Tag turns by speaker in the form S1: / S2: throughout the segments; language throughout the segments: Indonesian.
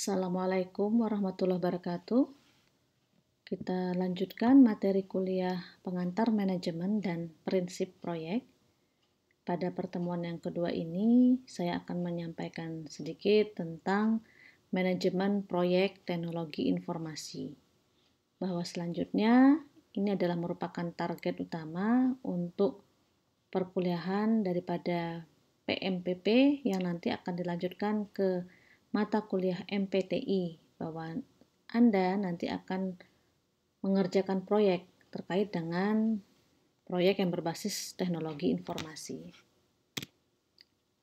S1: Assalamualaikum warahmatullahi wabarakatuh. Kita lanjutkan materi kuliah pengantar manajemen dan prinsip proyek. Pada pertemuan yang kedua ini, saya akan menyampaikan sedikit tentang manajemen proyek teknologi informasi. Bahwa selanjutnya, ini adalah merupakan target utama untuk perkuliahan daripada PMPP yang nanti akan dilanjutkan ke mata kuliah MPTI, bahwa Anda nanti akan mengerjakan proyek terkait dengan proyek yang berbasis teknologi informasi.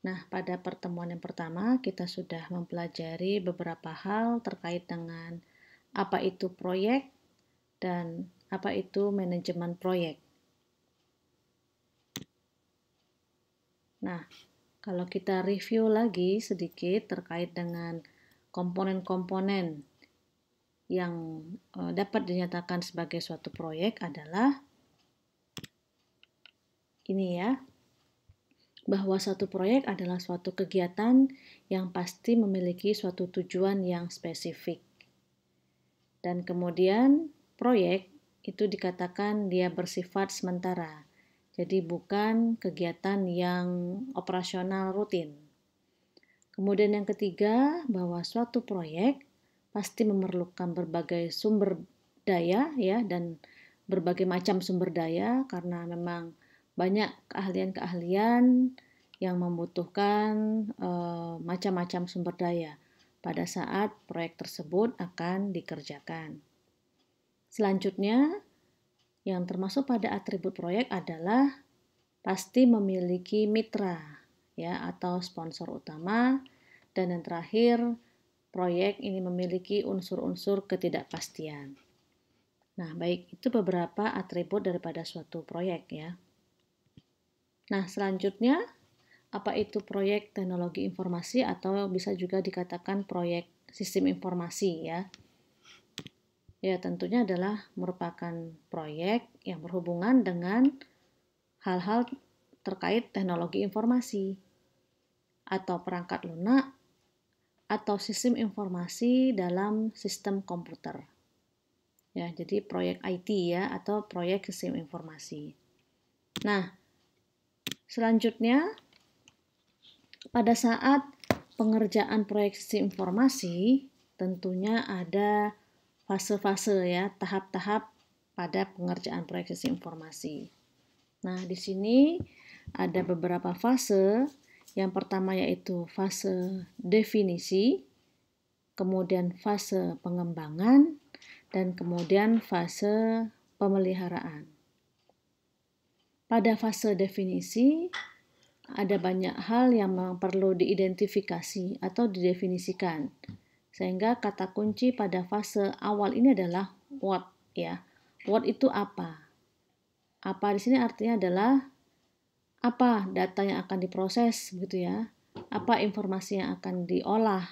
S1: Nah, pada pertemuan yang pertama kita sudah mempelajari beberapa hal terkait dengan apa itu proyek dan apa itu manajemen proyek. Nah, kalau kita review lagi sedikit terkait dengan komponen-komponen yang dapat dinyatakan sebagai suatu proyek adalah ini ya, bahwa suatu proyek adalah suatu kegiatan yang pasti memiliki suatu tujuan yang spesifik. Dan kemudian proyek itu dikatakan dia bersifat sementara. Jadi bukan kegiatan yang operasional rutin. Kemudian yang ketiga, bahwa suatu proyek pasti memerlukan berbagai sumber daya ya, dan berbagai macam sumber daya karena memang banyak keahlian-keahlian yang membutuhkan macam-macam sumber daya pada saat proyek tersebut akan dikerjakan. Selanjutnya, yang termasuk pada atribut proyek adalah pasti memiliki mitra ya atau sponsor utama, dan yang terakhir proyek ini memiliki unsur-unsur ketidakpastian. Nah, baik, itu beberapa atribut daripada suatu proyek ya. Nah, selanjutnya apa itu proyek teknologi informasi atau bisa juga dikatakan proyek sistem informasi ya. Ya, tentunya adalah merupakan proyek yang berhubungan dengan hal-hal terkait teknologi informasi atau perangkat lunak atau sistem informasi dalam sistem komputer. Ya, jadi proyek IT ya atau proyek sistem informasi. Nah, selanjutnya pada saat pengerjaan proyek sistem informasi tentunya ada fase-fase ya, tahap-tahap pada pengerjaan proyek sistem informasi. Nah, di sini ada beberapa fase. Yang pertama yaitu fase definisi, kemudian fase pengembangan, dan kemudian fase pemeliharaan. Pada fase definisi, ada banyak hal yang perlu diidentifikasi atau didefinisikan. Sehingga kata kunci pada fase awal ini adalah what ya. What itu apa? Apa di sini artinya adalah apa data yang akan diproses gitu ya. Apa informasi yang akan diolah?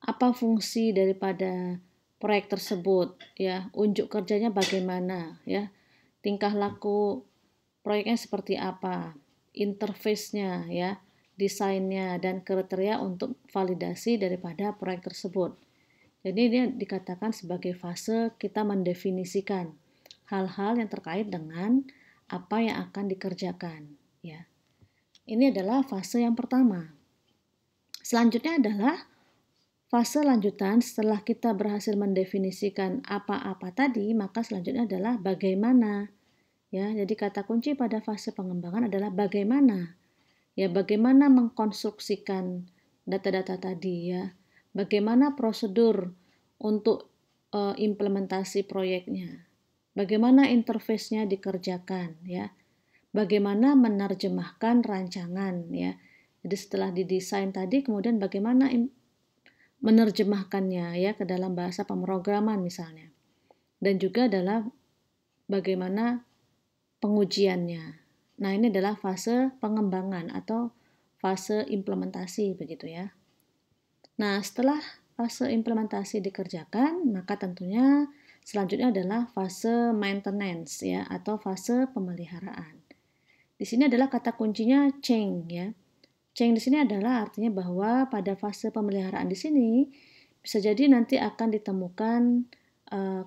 S1: Apa fungsi daripada proyek tersebut ya, unjuk kerjanya bagaimana ya, tingkah laku proyeknya seperti apa, interface-nya ya, desainnya dan kriteria untuk validasi daripada proyek tersebut. Jadi ini dikatakan sebagai fase kita mendefinisikan hal-hal yang terkait dengan apa yang akan dikerjakan ya. Ini adalah fase yang pertama. Selanjutnya adalah fase lanjutan. Setelah kita berhasil mendefinisikan apa-apa tadi, maka selanjutnya adalah bagaimana. Ya, jadi kata kunci pada fase pengembangan adalah bagaimana. Ya, bagaimana mengkonstruksikan data-data tadi ya. Bagaimana prosedur untuk implementasi proyeknya. Bagaimana interface-nya dikerjakan ya. Bagaimana menerjemahkan rancangan ya. Jadi setelah didesain tadi, kemudian bagaimana menerjemahkannya ya ke dalam bahasa pemrograman misalnya. Dan juga adalah bagaimana pengujiannya. Nah, ini adalah fase pengembangan atau fase implementasi begitu ya. Nah, setelah fase implementasi dikerjakan, maka tentunya selanjutnya adalah fase maintenance ya atau fase pemeliharaan. Di sini adalah kata kuncinya change ya. Change di sini adalah artinya bahwa pada fase pemeliharaan di sini bisa jadi nanti akan ditemukan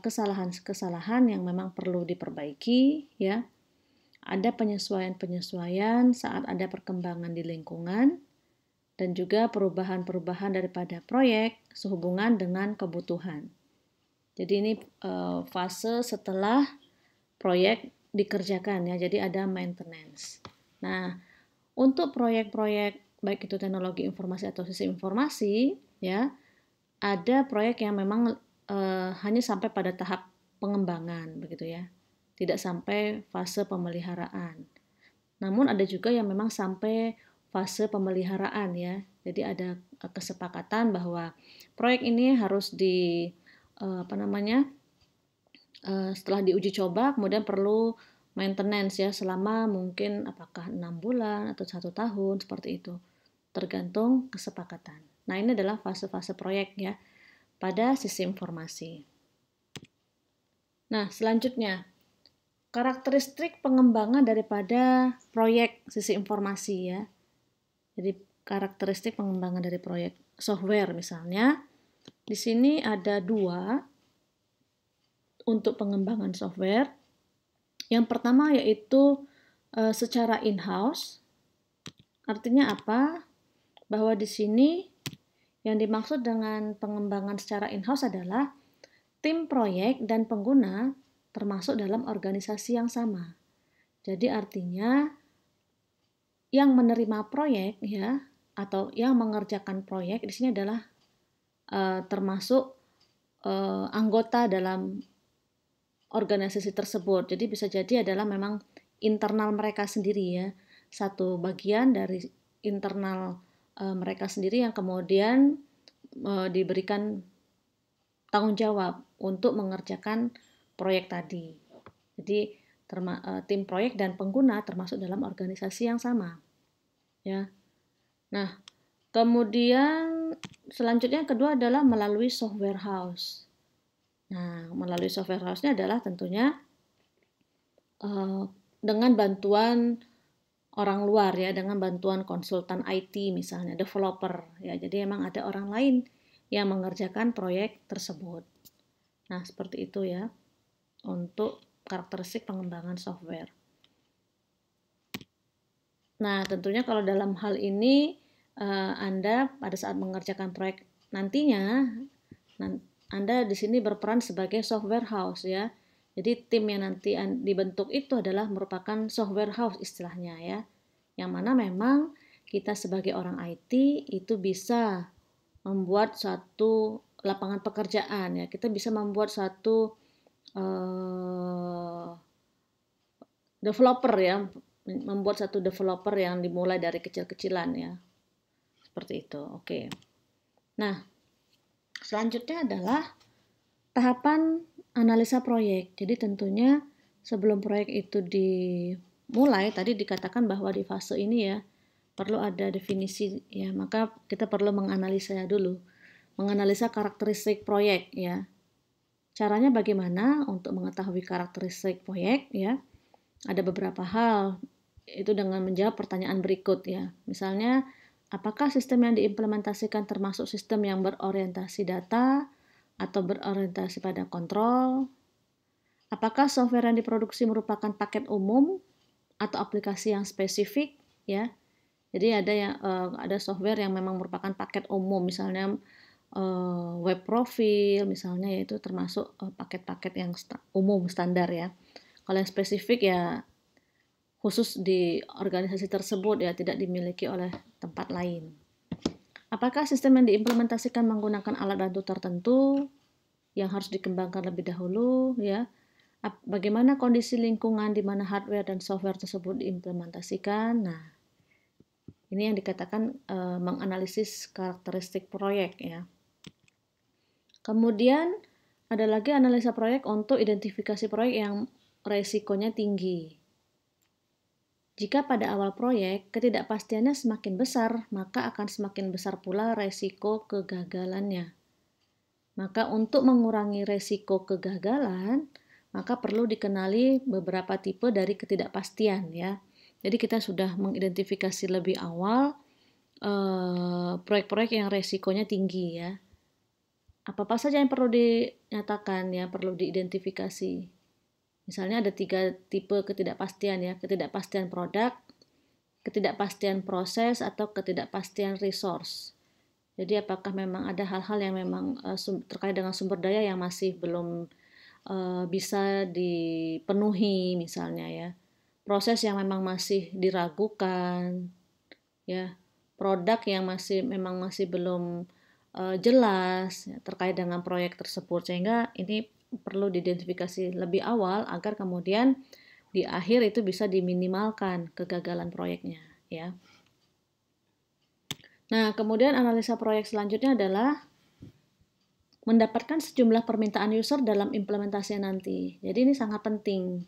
S1: kesalahan-kesalahan yang memang perlu diperbaiki, ya. Ada penyesuaian-penyesuaian saat ada perkembangan di lingkungan, dan juga perubahan-perubahan daripada proyek sehubungan dengan kebutuhan. Jadi ini fase setelah proyek dikerjakan, ya. Jadi ada maintenance. Nah, untuk proyek-proyek baik itu teknologi informasi atau sistem informasi, ya, ada proyek yang memang hanya sampai pada tahap pengembangan, begitu ya. Tidak sampai fase pemeliharaan. Namun ada juga yang memang sampai fase pemeliharaan, ya. Jadi ada kesepakatan bahwa proyek ini harus setelah diuji coba kemudian perlu maintenance, ya, selama mungkin apakah 6 bulan atau 1 tahun, seperti itu. Tergantung kesepakatan. Nah, ini adalah fase-fase proyek, ya, pada sistem informasi. Nah, selanjutnya, karakteristik pengembangan daripada proyek sistem informasi, ya. Jadi karakteristik pengembangan dari proyek software misalnya, di sini ada 2 untuk pengembangan software. Yang pertama yaitu secara in-house. Artinya apa? Bahwa di sini yang dimaksud dengan pengembangan secara in-house adalah tim proyek dan pengguna termasuk dalam organisasi yang sama. Jadi artinya yang menerima proyek, ya, atau yang mengerjakan proyek di sini adalah termasuk anggota dalam organisasi tersebut. Jadi bisa jadi adalah memang internal mereka sendiri, ya. Satu bagian dari internal mereka sendiri yang kemudian diberikan tanggung jawab untuk mengerjakan proyek tadi. Jadi tim proyek dan pengguna termasuk dalam organisasi yang sama, ya. Nah, kemudian selanjutnya yang kedua adalah melalui software house. Nah, melalui software house-nya adalah tentunya dengan bantuan orang luar, ya, dengan bantuan konsultan IT misalnya, developer, ya. Jadi emang ada orang lain yang mengerjakan proyek tersebut. Nah, seperti itu, ya, untuk karakteristik pengembangan software. Nah, tentunya kalau dalam hal ini Anda pada saat mengerjakan proyek nantinya, Anda di sini berperan sebagai software house, ya. Jadi tim yang nanti dibentuk itu adalah merupakan software house istilahnya, ya. Yang mana memang kita sebagai orang IT itu bisa membuat suatu lapangan pekerjaan, ya. Kita bisa membuat suatu developer, ya, membuat satu developer yang dimulai dari kecil-kecilan, ya. Seperti itu. Oke. Nah, selanjutnya adalah tahapan analisa proyek. Jadi tentunya sebelum proyek itu dimulai, tadi dikatakan bahwa di fase ini, ya, perlu ada definisi, ya. Maka kita perlu menganalisa dulu. Menganalisa karakteristik proyek, ya. Caranya bagaimana untuk mengetahui karakteristik proyek, ya? Ada beberapa hal, itu dengan menjawab pertanyaan berikut, ya. Misalnya, apakah sistem yang diimplementasikan termasuk sistem yang berorientasi data atau berorientasi pada kontrol? Apakah software yang diproduksi merupakan paket umum atau aplikasi yang spesifik, ya? Jadi ada software yang memang merupakan paket umum, misalnya web profil misalnya, yaitu termasuk paket-paket yang umum standar, ya. Kalau yang spesifik, ya, khusus di organisasi tersebut, ya, tidak dimiliki oleh tempat lain. Apakah sistem yang diimplementasikan menggunakan alat bantu tertentu yang harus dikembangkan lebih dahulu, ya? Bagaimana kondisi lingkungan di mana hardware dan software tersebut diimplementasikan? Nah, ini yang dikatakan menganalisis karakteristik proyek, ya. Kemudian ada lagi analisa proyek untuk identifikasi proyek yang resikonya tinggi. Jika pada awal proyek ketidakpastiannya semakin besar, maka akan semakin besar pula resiko kegagalannya. Maka untuk mengurangi resiko kegagalan, maka perlu dikenali beberapa tipe dari ketidakpastian, ya. Jadi kita sudah mengidentifikasi lebih awal proyek-proyek yang resikonya tinggi, ya. apa saja yang perlu dinyatakan, ya, perlu diidentifikasi. Misalnya ada 3 tipe ketidakpastian, ya, ketidakpastian produk, ketidakpastian proses, atau ketidakpastian resource. Jadi apakah memang ada hal-hal yang memang terkait dengan sumber daya yang masih belum bisa dipenuhi misalnya, ya. Proses yang memang masih diragukan, ya. Produk yang memang masih belum jelas, ya, terkait dengan proyek tersebut, sehingga ini perlu diidentifikasi lebih awal agar kemudian di akhir itu bisa diminimalkan kegagalan proyeknya, ya. Nah, kemudian analisa proyek selanjutnya adalah mendapatkan sejumlah permintaan user dalam implementasi nanti. Jadi ini sangat penting.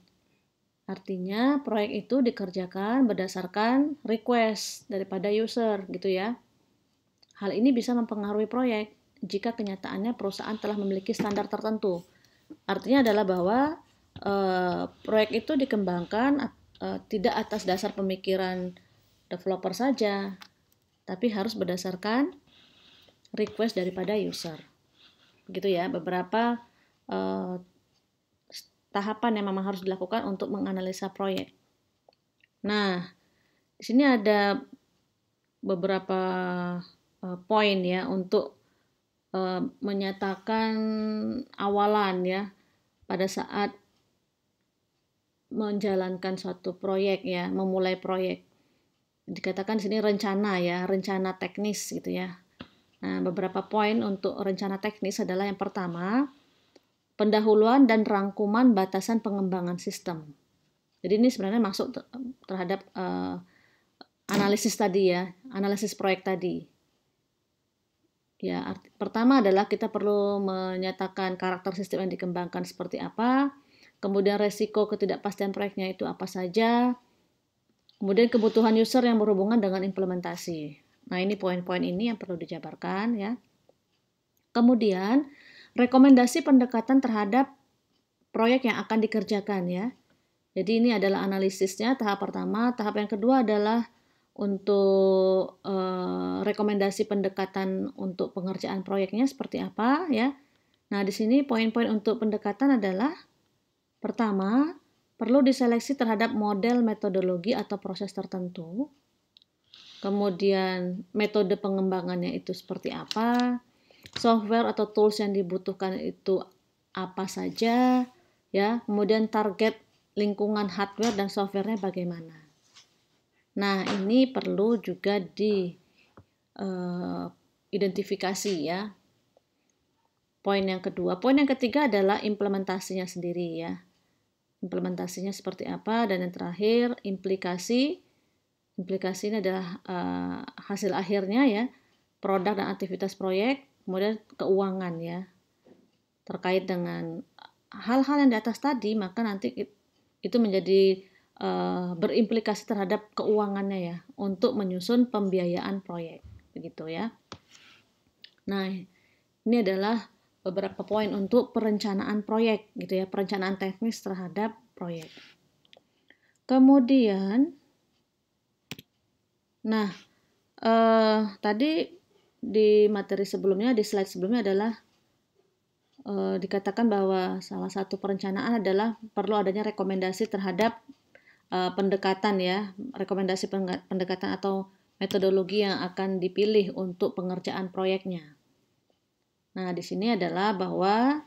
S1: Artinya proyek itu dikerjakan berdasarkan request daripada user, gitu ya. Hal ini bisa mempengaruhi proyek jika kenyataannya perusahaan telah memiliki standar tertentu. Artinya adalah bahwa proyek itu dikembangkan tidak atas dasar pemikiran developer saja, tapi harus berdasarkan request daripada user. Begitu ya, beberapa tahapan yang memang harus dilakukan untuk menganalisa proyek. Nah, di sini ada beberapa poin, ya, untuk menyatakan awalan, ya, pada saat menjalankan suatu proyek, ya, memulai proyek. Dikatakan di sini rencana, ya, rencana teknis gitu ya. Nah, beberapa poin untuk rencana teknis adalah yang pertama, pendahuluan dan rangkuman batasan pengembangan sistem. Jadi ini sebenarnya masuk terhadap analisis tadi, ya, analisis proyek tadi. Ya, pertama adalah kita perlu menyatakan karakter sistem yang dikembangkan seperti apa, kemudian resiko ketidakpastian proyeknya itu apa saja, kemudian kebutuhan user yang berhubungan dengan implementasi. Nah, ini poin-poin ini yang perlu dijabarkan, ya. Kemudian, rekomendasi pendekatan terhadap proyek yang akan dikerjakan, ya. Jadi ini adalah analisisnya tahap pertama. Tahap yang kedua adalah untuk rekomendasi pendekatan untuk pengerjaan proyeknya seperti apa, ya. Nah, di sini poin-poin untuk pendekatan adalah pertama, perlu diseleksi terhadap model metodologi atau proses tertentu. Kemudian metode pengembangannya itu seperti apa, software atau tools yang dibutuhkan itu apa saja, ya. Kemudian target lingkungan hardware dan softwarenya bagaimana. Nah, ini perlu juga diidentifikasi, ya. Poin yang kedua. Poin yang ketiga adalah implementasinya sendiri, ya. Implementasinya seperti apa, dan yang terakhir implikasi. Implikasi ini adalah hasil akhirnya, ya, produk dan aktivitas proyek, kemudian keuangan, ya. Terkait dengan hal-hal yang di atas tadi, maka nanti itu menjadi berimplikasi terhadap keuangannya, ya, untuk menyusun pembiayaan proyek, begitu ya. Nah, ini adalah beberapa poin untuk perencanaan proyek, gitu ya, perencanaan teknis terhadap proyek. Kemudian, nah, tadi di materi sebelumnya, di slide sebelumnya adalah dikatakan bahwa salah satu perencanaan adalah perlu adanya rekomendasi terhadap pendekatan, ya, rekomendasi pendekatan atau metodologi yang akan dipilih untuk pengerjaan proyeknya. Nah, di sini adalah bahwa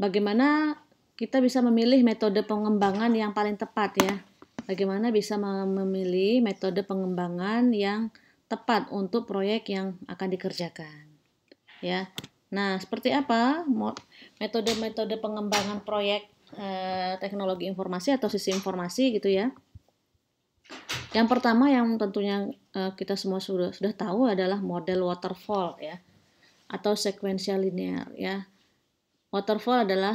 S1: bagaimana kita bisa memilih metode pengembangan yang paling tepat, ya. Bagaimana bisa memilih metode pengembangan yang tepat untuk proyek yang akan dikerjakan, ya. Nah, seperti apa metode-metode pengembangan proyek teknologi informasi atau sistem informasi, gitu ya. Yang pertama yang tentunya kita semua sudah tahu adalah model waterfall, ya, atau sequential linear, ya. Waterfall adalah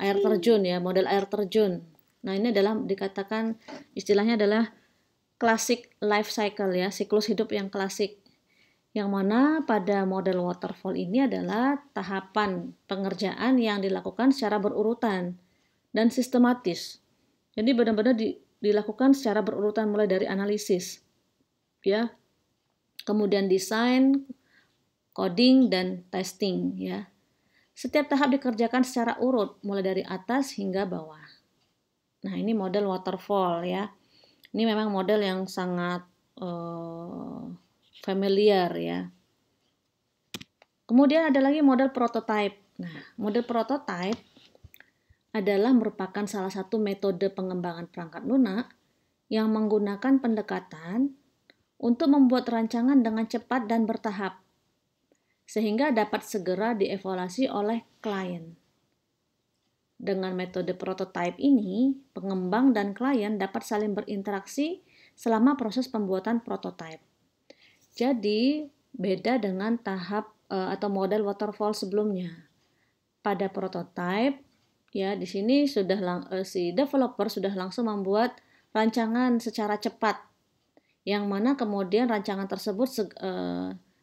S1: air terjun, ya, model air terjun. Nah, ini adalah dikatakan istilahnya adalah classic life cycle, ya, siklus hidup yang klasik. Yang mana pada model waterfall ini adalah tahapan pengerjaan yang dilakukan secara berurutan dan sistematis. Jadi benar-benar dilakukan secara berurutan mulai dari analisis, ya. kemudian desain, coding, dan testing ya. Setiap tahap dikerjakan secara urut, mulai dari atas hingga bawah. Nah, ini model waterfall ya. Ini memang model yang sangat familiar ya. Kemudian ada lagi model prototype. Nah, model prototype adalah merupakan salah satu metode pengembangan perangkat lunak yang menggunakan pendekatan untuk membuat rancangan dengan cepat dan bertahap, sehingga dapat segera dievaluasi oleh klien. Dengan metode prototype ini, pengembang dan klien dapat saling berinteraksi selama proses pembuatan prototype. Jadi, beda dengan tahap atau model waterfall sebelumnya. Pada prototype, ya di sini sudah si developer sudah langsung membuat rancangan secara cepat, yang mana kemudian rancangan tersebut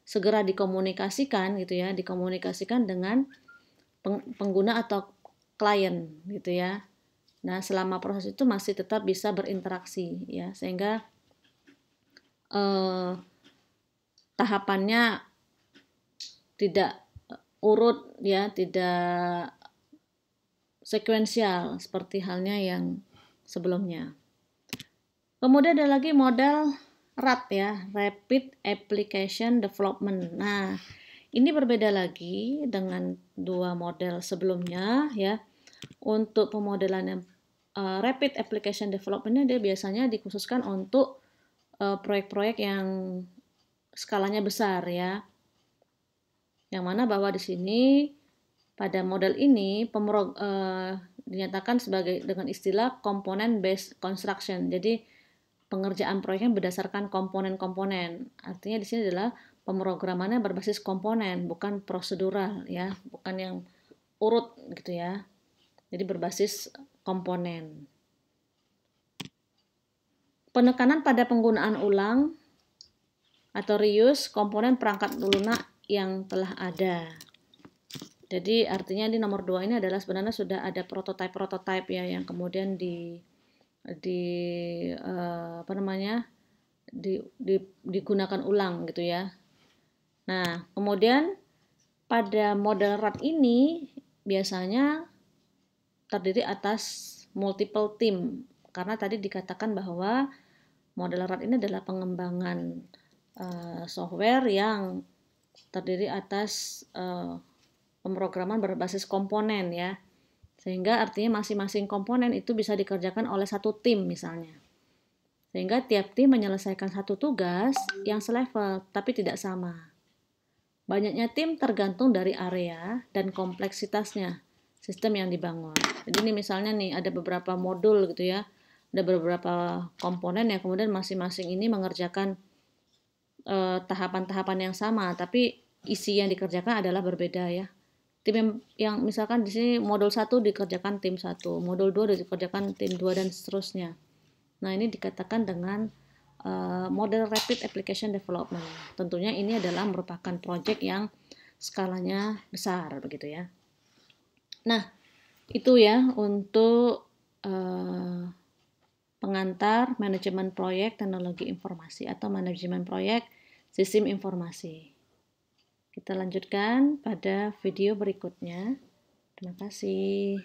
S1: segera dikomunikasikan gitu ya, dikomunikasikan dengan pengguna atau klien gitu ya. Nah, selama proses itu masih tetap bisa berinteraksi ya, sehingga tahapannya tidak urut ya, tidak sekuensial seperti halnya yang sebelumnya. Kemudian ada lagi model RAD ya, Rapid Application Development. Nah, ini berbeda lagi dengan dua model sebelumnya ya. Untuk pemodelan yang Rapid Application Development dia biasanya dikhususkan untuk proyek-proyek yang skalanya besar ya. Yang mana bahwa di sini pada model ini dinyatakan sebagai dengan istilah component based construction. Jadi pengerjaan proyeknya berdasarkan komponen-komponen. Artinya di sini adalah pemrogramannya berbasis komponen, bukan prosedural ya, bukan yang urut gitu ya. Jadi berbasis komponen. Penekanan pada penggunaan ulang atau reuse komponen perangkat lunak yang telah ada. Jadi artinya di nomor 2 ini adalah sebenarnya sudah ada prototype ya yang kemudian digunakan ulang gitu ya. Nah, kemudian pada model RAD ini biasanya terdiri atas multiple team, karena tadi dikatakan bahwa model RAD ini adalah pengembangan software yang terdiri atas pemrograman berbasis komponen ya, sehingga artinya masing-masing komponen itu bisa dikerjakan oleh satu tim misalnya, sehingga tiap tim menyelesaikan satu tugas yang selevel tapi tidak sama. Banyaknya tim tergantung dari area dan kompleksitasnya sistem yang dibangun. Jadi ini misalnya nih ada beberapa modul gitu ya, ada beberapa komponen yang kemudian masing-masing ini mengerjakan tahapan-tahapan yang sama, tapi isi yang dikerjakan adalah berbeda ya. Tim yang misalkan di sini modul 1 dikerjakan tim 1, modul 2 dikerjakan tim 2 dan seterusnya. Nah, ini dikatakan dengan model Rapid Application Development. Tentunya ini adalah merupakan proyek yang skalanya besar begitu ya. Nah, itu ya untuk pengantar manajemen proyek teknologi informasi atau manajemen proyek sistem informasi. Kita lanjutkan pada video berikutnya. Terima kasih.